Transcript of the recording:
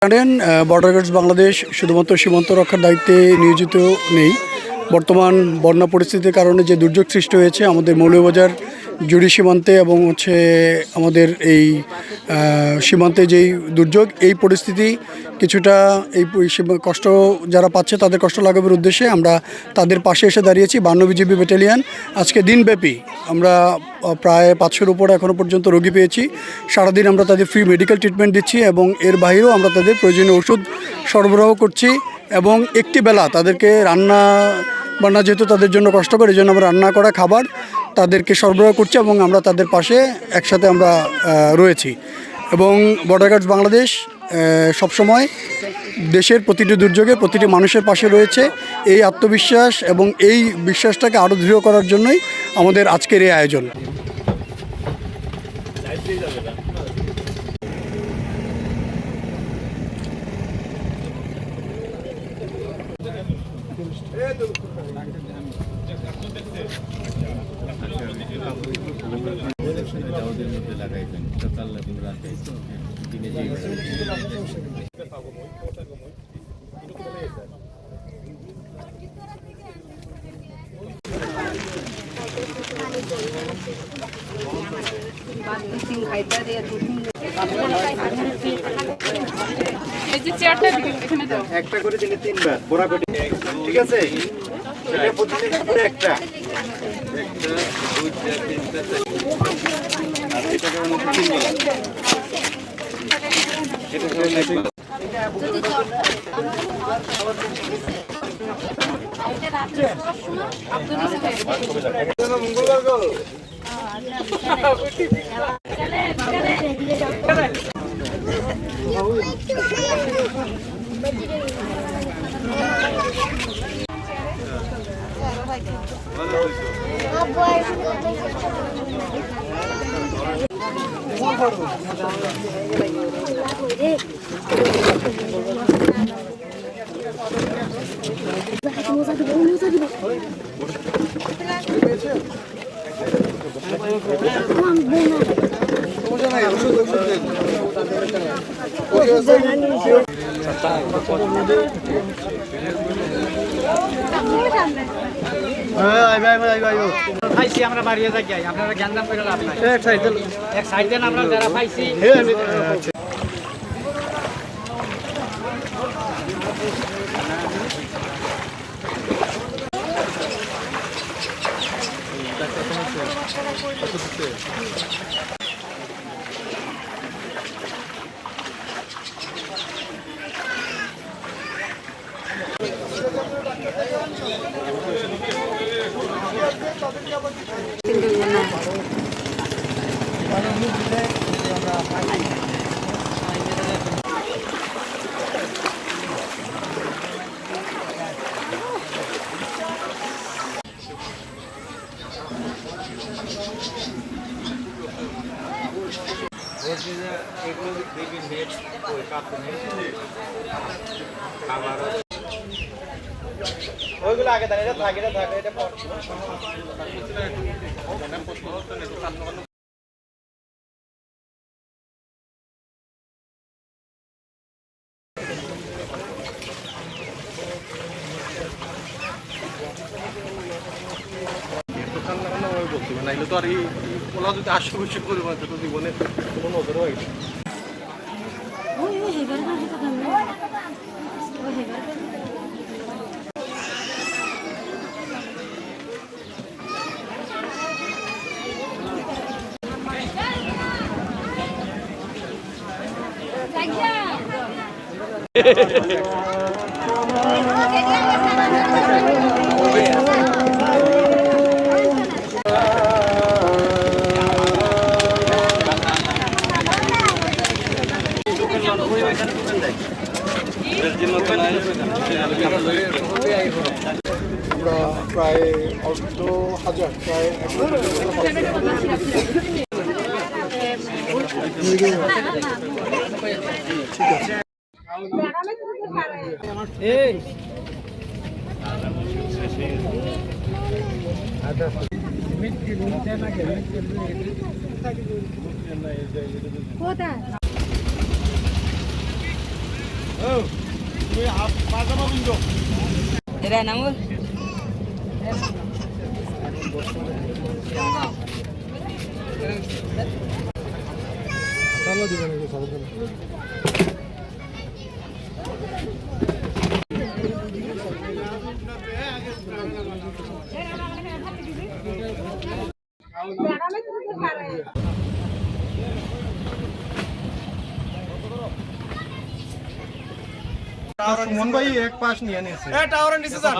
জানেন border guards Bangladesh শুধুমাত্র সীমান্ত রক্ষার দায়িত্বে নিয়োজিত নেই। বর্তমান বন্যা পরিস্থিতির কারণে যে দুর্যোগ সৃষ্টি হয়েছে আমাদের মৌলভীবাজার জুড়ি সীমান্তে এবং আমাদের এই সীমান্তে যেই দুর্যোগ, এই পরিস্থিতি কিছুটা এই কষ্ট যারা পাচ্ছে তাদের কষ্ট লাঘবের উদ্দেশ্যে আমরা তাদের পাশে এসে দাঁড়িয়েছি। 52 বিজিবি ব্যাটালিয়ান আজকে দিনব্যাপী আমরা প্রায় 500-এর উপরে এখনও পর্যন্ত রোগী পেয়েছি। সারাদিন আমরা তাদের ফ্রি মেডিকেল ট্রিটমেন্ট দিচ্ছি এবং এর বাইরেও আমরা তাদের প্রয়োজনীয় ওষুধ সরবরাহ করছি এবং একটি বেলা তাদেরকে বান্না যেহেতু তাদের জন্য কষ্টকর, এই জন্য আমরা রান্না করা খাবার তাদেরকে সরবরাহ করছি এবং আমরা তাদের পাশে একসাথে আমরা রয়েছি। এবং বর্ডার গার্ডস বাংলাদেশ সবসময় দেশের প্রতিটি দুর্যোগে প্রতিটি মানুষের পাশে রয়েছে। এই আত্মবিশ্বাস এবং এই বিশ্বাসটাকে আরও দৃঢ় করার জন্যই আমাদের আজকের এই আয়োজন। একটা করে দিলে 3 বার বড়া করে, ঠিক আছে? এটা প্রতিদিন করে একটা দুইটা তিনটা আর এটা কেমন 3 বার, এটা কেমন 1 বার। মঙ্গলবার গো আমরা বাড়িয়ে যাই, আপনারা জ্ঞান করে লাভ নাই। এক সাইড দেন, আমরা যারা পাইছি ওইগুলো আগে দাঁড়িয়ে থাকে এটা পর নাইলে তো আর এই ওলা যদি আশেপাশে করবে না তো জীবনে কোনো নজর হয় না। আমরা প্রায় 8,000 প্রায় কোথায় এরা নামুল সুমন ভাই এক পাশ নিয়ে নিয়েছে টাওয়ারের নিচে যান।